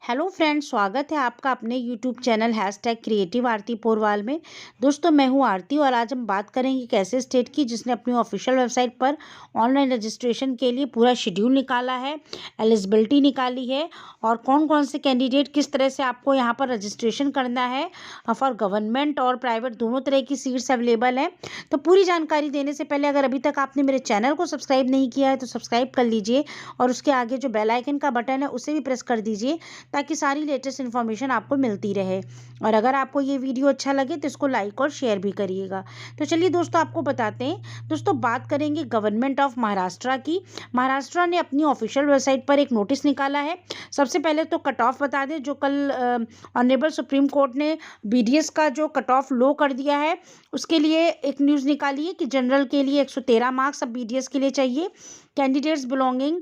Hello friends, स्वागत है आपका अपने यूट्यूब चैनल #क्रिएटिव आरती पोरवाल में। दोस्तों, मैं हूं आरती और आज हम बात करेंगे एक ऐसे स्टेट की जिसने अपनी ऑफिशियल वेबसाइट पर ऑनलाइन रजिस्ट्रेशन के लिए पूरा शेड्यूल निकाला है, एलिजिबिलिटी निकाली है और कौन कौन से कैंडिडेट किस तरह से आपको यहां पर रजिस्ट्रेशन करना है। फॉर गवर्नमेंट और प्राइवेट दोनों तरह की सीट्स अवेलेबल हैं। तो पूरी जानकारी देने से पहले अगर अभी तक आपने मेरे चैनल को सब्सक्राइब नहीं किया है तो सब्सक्राइब कर लीजिए और उसके आगे जो बेल आइकन का बटन है उसे भी प्रेस कर दीजिए ताकि सारी लेटेस्ट इन्फॉर्मेशन आपको मिलती रहे। और अगर आपको ये वीडियो अच्छा लगे तो इसको लाइक और शेयर भी करिएगा। तो चलिए दोस्तों, आपको बताते हैं। दोस्तों, बात करेंगे गवर्नमेंट ऑफ महाराष्ट्र की। महाराष्ट्र ने अपनी ऑफिशियल वेबसाइट पर एक नोटिस निकाला है। सबसे पहले तो कट ऑफ बता दें, जो कल ऑनरेबल सुप्रीम कोर्ट ने बीडीएस का जो कट ऑफ लो कर दिया है उसके लिए एक न्यूज़ निकाली है कि जनरल के लिए 113 मार्क्स अब बीडीएस के लिए चाहिए। Candidates belonging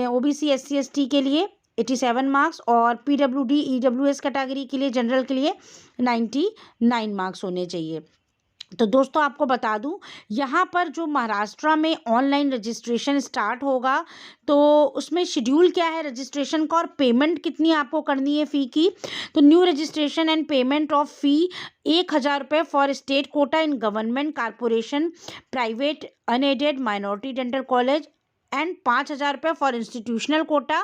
OBC SC ST के लिए 87 मार्क्स और पीडब्ल्यूडी ईडब्ल्यूएस कैटेगरी के लिए जनरल के लिए 99 मार्क्स होने चाहिए। तो दोस्तों, आपको बता दूं, यहाँ पर जो महाराष्ट्र में ऑनलाइन रजिस्ट्रेशन स्टार्ट होगा तो उसमें शेड्यूल क्या है रजिस्ट्रेशन का और पेमेंट कितनी आपको करनी है फ़ी की। तो new registration and payment of fee 1,000 रुपये for state quota in government corporation private unaided minority dental college and 5,000 रुपये फॉर इंस्टीट्यूशनल कोटा,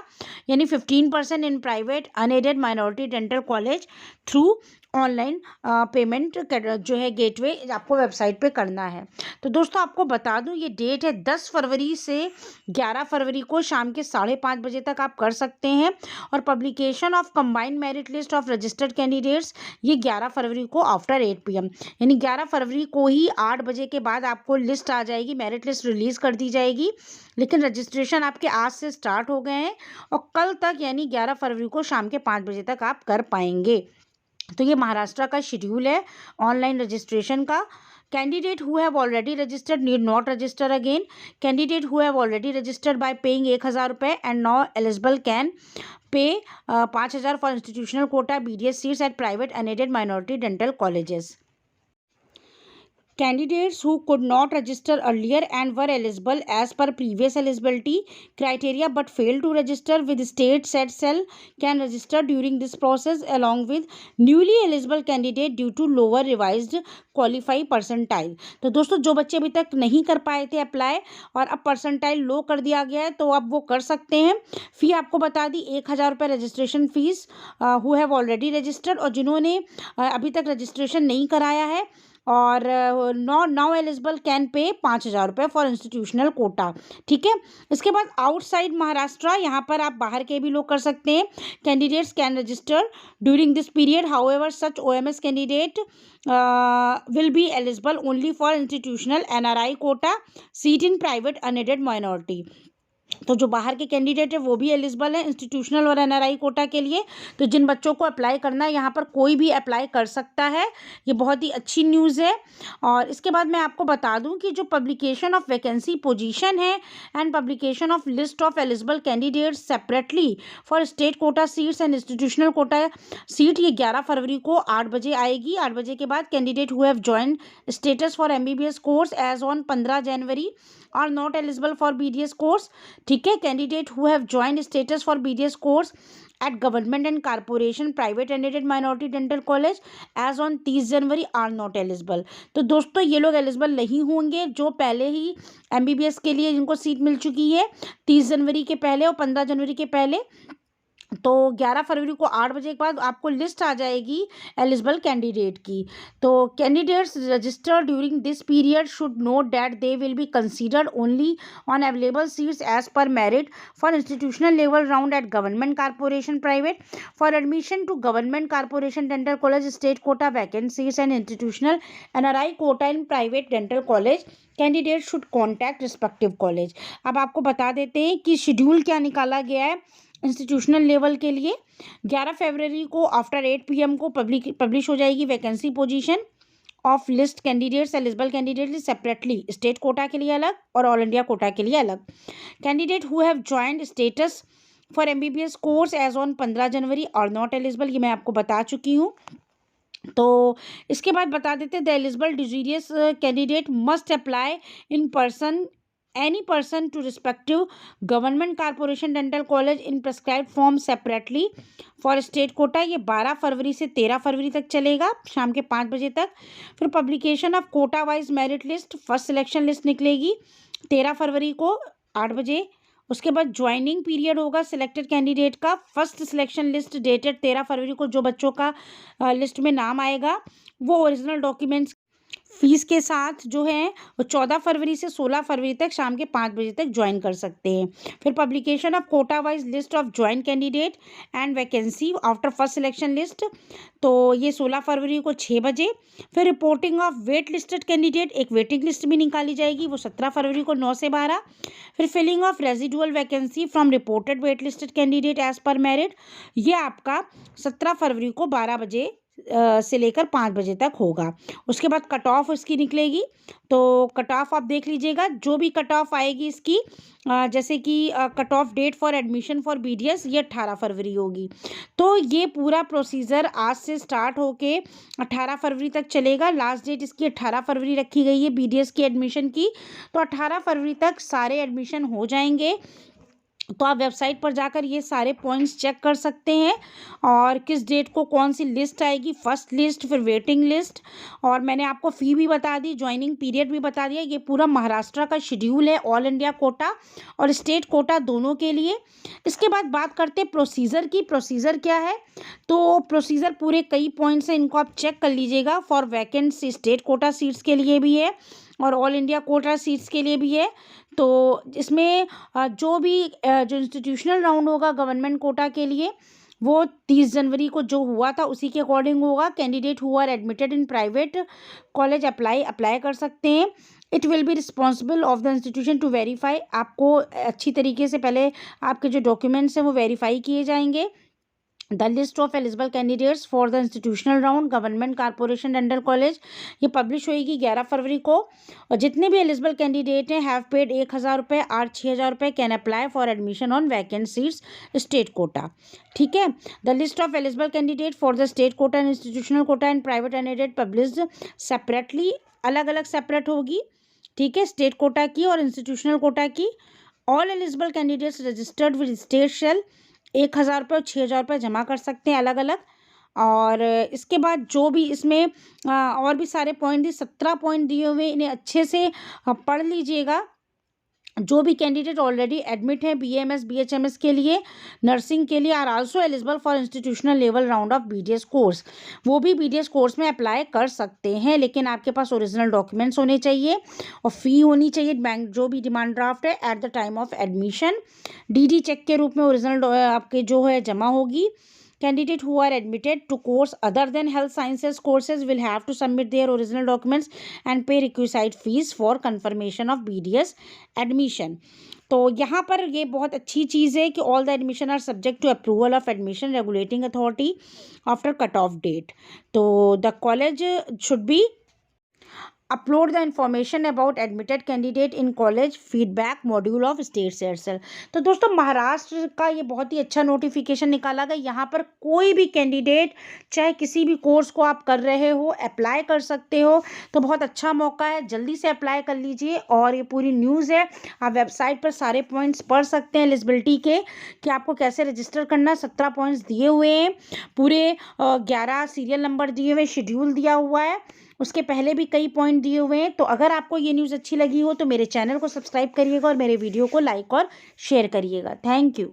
यानी 15% in private unaided minority dental college through online payment जो है gateway आपको website पे करना है। तो दोस्तों, आपको बता दूं, ये डेट है 10 फरवरी से 11 फरवरी को शाम के 5:30 बजे तक आप कर सकते हैं। और publication of combined merit list of registered candidates ये 11 फरवरी को आफ्टर 8 PM, यानी 11 फरवरी को ही 8 बजे के बाद आपको लिस्ट आ जाएगी, मेरिट लिस्ट रिलीज़ कर दी जाएगी। लेकिन रजिस्ट्रेशन आपके आज से स्टार्ट हो गए हैं और कल तक यानी 11 फरवरी को शाम के 5 बजे तक आप कर पाएंगे। तो ये महाराष्ट्र का शेड्यूल है ऑनलाइन रजिस्ट्रेशन का। Candidate who have already registered need not register again. Candidate who have already registered by paying 1,000 रुपये and now eligible can pay 5,000 for institutional quota BDS seats at private unaided minority dental colleges. Candidates who could not register earlier and were eligible as per previous eligibility criteria but failed to register with state said cell can register during this process along with newly eligible candidate due to lower revised qualify percentile। तो दोस्तों, जो बच्चे अभी तक नहीं कर पाए थे अप्लाई और अब परसेंटाइल लो कर दिया गया है तो अब वो कर सकते हैं। फ़ी आपको बता दी 1,000 रुपये registration fees who have already registered, और जिन्होंने अभी तक रजिस्ट्रेशन नहीं कराया है और नाउ एलिजिबल कैन पे 5,000 रुपये फॉर इंस्टीट्यूशनल कोटा। ठीक है। इसके बाद आउटसाइड महाराष्ट्र, यहाँ पर आप बाहर के भी लोग कर सकते हैं। Candidates can register during this period, however such OMS candidate will be eligible only for institutional NRI Kota seat in private unaided minority. तो जो बाहर के कैंडिडेट है वो भी एलिजिबल है इंस्टीट्यूशनल और एनआरआई कोटा के लिए। तो जिन बच्चों को अप्लाई करना है यहाँ पर कोई भी अप्लाई कर सकता है। ये बहुत ही अच्छी न्यूज़ है। और इसके बाद मैं आपको बता दूं कि जो पब्लिकेशन ऑफ वैकेंसी पोजीशन है and publication of list of eligible candidates separately for state quota seats and institutional quota seat ये 11 फरवरी को 8 बजे आएगी। 8 बजे के बाद candidate who have joined status for MBBS course as on 15 जनवरी are not eligible for BDS course. ठीक है। Candidate who have joined status for BDS course at government and corporation private aided minority dental college as on 30 जनवरी are not eligible. तो दोस्तों, ये लोग eligible नहीं होंगे जो पहले ही MBBS के लिए जिनको सीट मिल चुकी है 30 जनवरी के पहले और 15 जनवरी के पहले। तो 11 फरवरी को 8 बजे के बाद आपको लिस्ट आ जाएगी एलिजिबल कैंडिडेट की। तो candidates registered during this period should note that they will be considered only on available seats as per merit for institutional level round at government corporation private for admission to government corporation dental college state quota vacant seats and institutional NRI quota in private dental college candidate should contact respective college. अब आपको बता देते हैं कि schedule क्या निकाला गया है इंस्टीट्यूशनल लेवल के लिए। 11 फरवरी को आफ्टर 8 PM को पब्लिश हो जाएगी vacancy position of list candidates eligible candidate separately, state quota के लिए अलग और ऑल इंडिया कोटा के लिए अलग। Candidate who have joined status for MBBS course as on 15 जनवरी और नॉट एलिजिबल, ये मैं आपको बता चुकी हूँ। तो इसके बाद बता देते the eligible desirous candidate must apply in person any person to respective government corporation dental college in prescribed form separately for state quota। ये 12 फरवरी से 13 फरवरी तक चलेगा शाम के 5 बजे तक। फिर publication of quota wise merit list, first selection list निकलेगी 13 फरवरी को 8 बजे। उसके बाद ज्वाइनिंग पीरियड होगा सिलेक्टेड कैंडिडेट का। फर्स्ट सिलेक्शन लिस्ट डेटेड 13 फरवरी को, जो बच्चों का लिस्ट में नाम आएगा वो ओरिजिनल डॉक्यूमेंट्स फीस के साथ जो है वो 14 फरवरी से 16 फरवरी तक शाम के 5 बजे तक ज्वाइन कर सकते हैं। फिर publication of quota wise list of join candidate and vacancy after first selection list, तो ये 16 फरवरी को 6 बजे। फिर reporting of wait listed candidate, एक वेटिंग लिस्ट भी निकाली जाएगी, वो 17 फरवरी को 9 से 12। फिर filling of residual vacancy from reported wait listed candidate as per merit, ये आपका 17 फरवरी को 12 बजे से लेकर 5 बजे तक होगा। उसके बाद कट ऑफ इसकी निकलेगी, तो कट ऑफ आप देख लीजिएगा, जो भी कट ऑफ आएगी इसकी जैसे कि cut off date for admission for BDS ये 18 फरवरी होगी। तो ये पूरा प्रोसीजर आज से स्टार्ट होके 18 फरवरी तक चलेगा। लास्ट डेट इसकी 18 फरवरी रखी गई है बीडीएस की एडमिशन की, तो 18 फरवरी तक सारे एडमिशन हो जाएंगे। तो आप वेबसाइट पर जाकर ये सारे पॉइंट्स चेक कर सकते हैं और किस डेट को कौन सी लिस्ट आएगी, फर्स्ट लिस्ट, फिर वेटिंग लिस्ट, और मैंने आपको फ़ी भी बता दी, ज्वाइनिंग पीरियड भी बता दिया। ये पूरा महाराष्ट्र का शेड्यूल है ऑल इंडिया कोटा और स्टेट कोटा दोनों के लिए। इसके बाद बात करते हैं प्रोसीजर की। प्रोसीजर क्या है, तो प्रोसीजर पूरे कई पॉइंट्स हैं, इनको आप चेक कर लीजिएगा। For vacant state quota seats के लिए भी है और ऑल इंडिया कोटा सीट्स के लिए भी है। तो इसमें जो इंस्टीट्यूशनल राउंड होगा गवर्नमेंट कोटा के लिए वो 30 जनवरी को जो हुआ था उसी के अकॉर्डिंग होगा। Candidate who are admitted in private college apply कर सकते हैं। It will be responsible of the institution to verify, आपको अच्छी तरीके से पहले आपके जो डॉक्यूमेंट्स हैं वो वेरीफाई किए जाएंगे। The list of eligible candidates for the institutional round government corporation dental college ये पब्लिश होएगी 11 फरवरी को। और जितने भी एलिजिबल कैंडिडेट हैं हैव पेड 1,000 रुपये और 6,000 रुपये can apply for admission on vacant seats state quota. ठीक है, the list of eligible candidate for the state quota and institutional quota and private candidate published separately, अलग अलग सेपरेट होगी। ठीक है, स्टेट कोटा की और इंस्टीट्यूशनल कोटा की। All eligible candidates registered with state shell 1,000 रुपये और 6,000 रुपये जमा कर सकते हैं अलग अलग। और इसके बाद जो भी इसमें और भी सारे पॉइंट 17 पॉइंट दिए हुए, इन्हें अच्छे से पढ़ लीजिएगा। जो भी कैंडिडेट ऑलरेडी एडमिट है बीएमएस बीएचएमएस के लिए, नर्सिंग के लिए, are also eligible for institutional level round of BDS course, वो भी बीडीएस कोर्स में अप्लाई कर सकते हैं। लेकिन आपके पास ओरिजिनल डॉक्यूमेंट्स होने चाहिए और फ़ी होनी चाहिए, बैंक जो भी डिमांड ड्राफ्ट है at the time of admission DD cheque के रूप में ओरिजिनल आपके जो है जमा होगी। Candidate who are admitted to course other than health sciences courses will have to submit their original documents and pay requisite fees for confirmation of BDS admission। तो यहाँ पर ये बहुत अच्छी चीज़ है कि all the admission are subject to approval of admission regulating authority after cut off date. तो the college should be upload the information about admitted candidate in college feedback module of state CET cell. तो दोस्तों महाराष्ट्र का ये बहुत ही अच्छा notification निकाला गया। यहाँ पर कोई भी कैंडिडेट चाहे किसी भी कोर्स को आप कर रहे हो अप्लाई कर सकते हो, तो बहुत अच्छा मौका है, जल्दी से अप्लाई कर लीजिए। और ये पूरी न्यूज़ है, आप वेबसाइट पर सारे पॉइंट्स पढ़ सकते हैं एलिजिबिलिटी के कि आपको कैसे रजिस्टर करना। 17 पॉइंट्स दिए हुए हैं, पूरे 11 सीरियल नंबर दिए हुए, शेड्यूल दिया हुआ है, उसके पहले भी कई पॉइंट दिए हुए हैं। तो अगर आपको ये न्यूज़ अच्छी लगी हो तो मेरे चैनल को सब्सक्राइब करिएगा और मेरे वीडियो को लाइक और शेयर करिएगा। Thank you.